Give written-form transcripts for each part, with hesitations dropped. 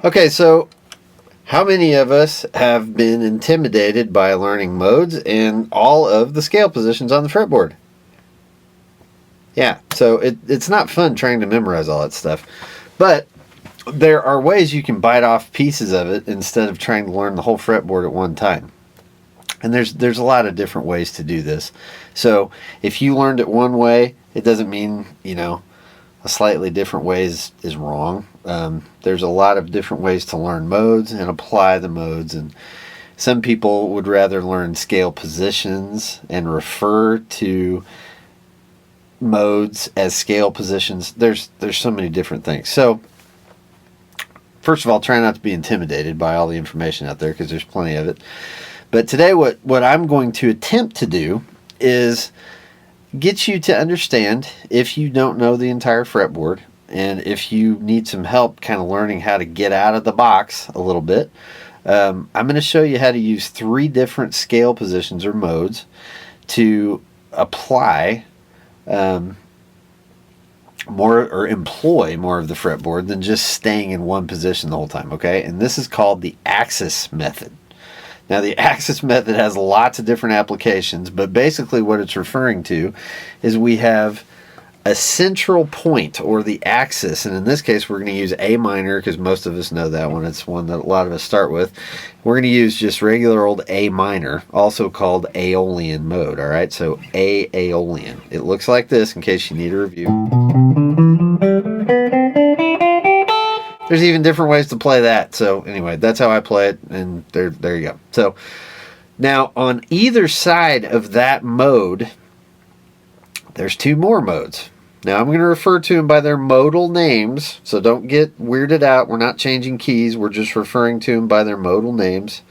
Okay, so how many of us have been intimidated by learning modes and all of the scale positions on the fretboard? Yeah, so it's not fun trying to memorize all that stuff. But there are ways you can bite off pieces of it instead of trying to learn the whole fretboard at one time. And there's a lot of different ways to do this. So if you learned it one way, it doesn't mean, a slightly different way is wrong. There's a lot of different ways to learn modes and apply the modes. And some people would rather learn scale positions and refer to modes as scale positions. There's so many different things. So first of all, try not to be intimidated by all the information out there because there's plenty of it. But today what I'm going to attempt to do is get you to understand, if you don't know the entire fretboard, and if you need some help kind of learning how to get out of the box a little bit, I'm going to show you how to use 3 different scale positions or modes to apply more or employ more of the fretboard than just staying in one position the whole time, okay? And this is called the axis method. Now, the axis method has lots of different applications, but basically what it's referring to is we have a central point, or the axis, and in this case we're going to use A minor because most of us know that one. It's one that a lot of us start with. We're going to use just regular old A minor, also called Aeolian mode, all right? So A Aeolian. It looks like this in case you need a review. There's even different ways to play that. So anyway, that's how I play it, and there you go. So now on either side of that mode, there's 2 more modes. Now I'm going to refer to them by their modal names, so don't get weirded out. We're not changing keys. We're just referring to them by their modal names.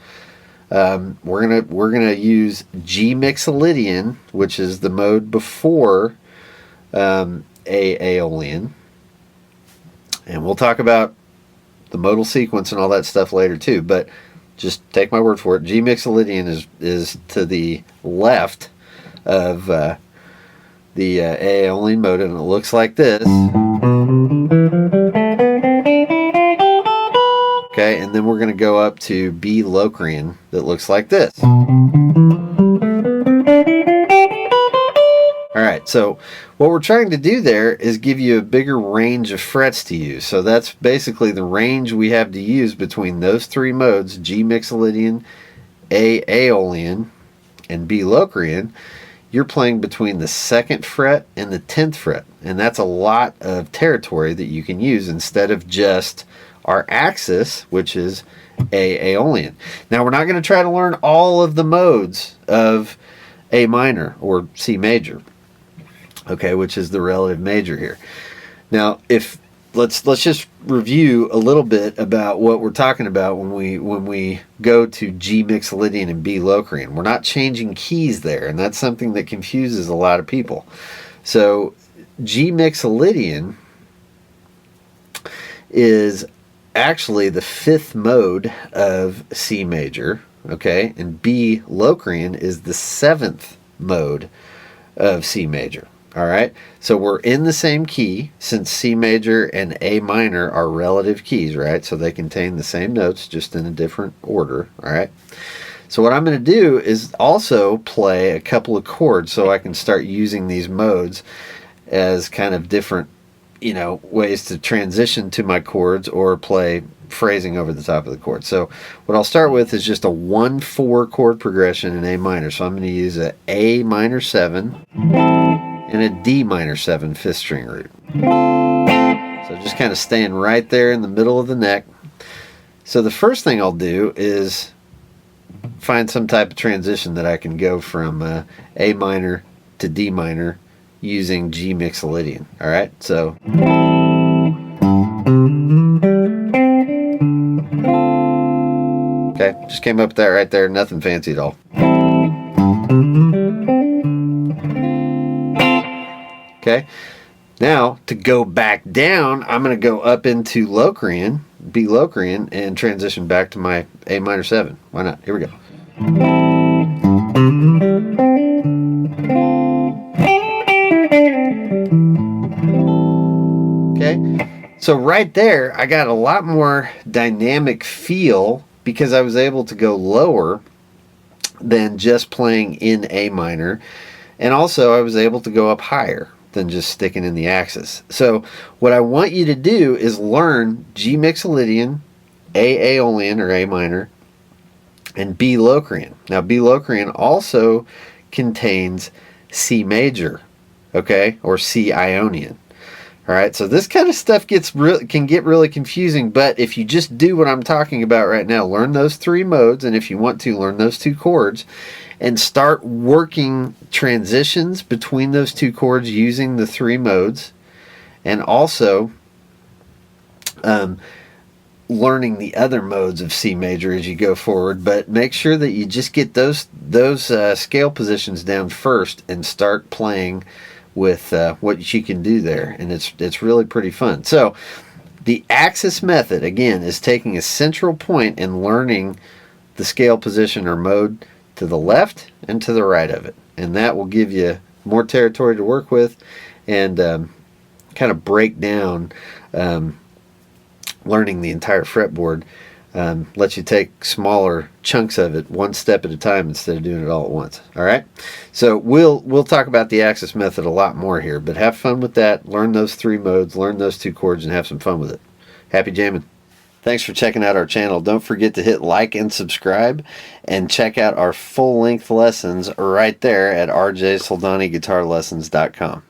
We're gonna use G Mixolydian, which is the mode before Aeolian, and we'll talk about the modal sequence and all that stuff later too. But just take my word for it. G Mixolydian is to the left of the Aeolian mode, and it looks like this. Okay, and then we're going to go up to B Locrian that looks like this. Alright, so what we're trying to do there is give you a bigger range of frets to use. So that's basically the range we have to use between those 3 modes, G Mixolydian, A Aeolian, and B Locrian. You're playing between the 2nd fret and the 10th fret, and that's a lot of territory that you can use instead of just our axis, which is A Aeolian. Now, we're not going to try to learn all of the modes of A minor or C major, okay, which is the relative major here. Now, let's just review a little bit about what we're talking about when we go to G Mixolydian and B Locrian. We're not changing keys there, and that's something that confuses a lot of people. So G Mixolydian is actually the 5th mode of C major, okay, and B Locrian is the 7th mode of C major. All right, so we're in the same key since C major and A minor are relative keys, right? So they contain the same notes, just in a different order, all right? So what I'm going to do is also play a couple of chords so I can start using these modes as kind of different, ways to transition to my chords or play phrasing over the top of the chord. So what I'll start with is just a 1-4 chord progression in A minor. So I'm going to use a A minor 7 and a D minor 7 5th string root. So just kind of staying right there in the middle of the neck. So the first thing I'll do is find some type of transition that I can go from A minor to D minor using G Mixolydian. All right, so okay, just came up with that right there. Nothing fancy at all. Okay, now to go back down, I'm going to go up into Locrian, B Locrian, and transition back to my A minor 7. Why not? Here we go. Okay, so right there, I got a lot more dynamic feel because I was able to go lower than just playing in A minor. And also, I was able to go up higher than just sticking in the axis. So what I want you to do is learn G Mixolydian, A Aeolian or A minor, and B Locrian. Now, B Locrian also contains C major, okay, or C Ionian. All right, so this kind of stuff can get really confusing, but if you just do what I'm talking about right now, learn those 3 modes, and if you want to, learn those 2 chords, and start working transitions between those 2 chords using the 3 modes, and also learning the other modes of C major as you go forward. But make sure that you just get those scale positions down first and start playing with what you can do there, and it's really pretty fun. So the axis method, again, is taking a central point and learning the scale position or mode to the left and to the right of it, and that will give you more territory to work with and kind of break down learning the entire fretboard. Lets you take smaller chunks of it one step at a time instead of doing it all at once. All right, so we'll talk about the axis method a lot more here, but have fun with that. Learn those 3 modes, learn those 2 chords, and have some fun with it. Happy jamming. Thanks for checking out our channel. Don't forget to hit like and subscribe, and check out our full-length lessons right there at rjsoldaniguitarlessons.com.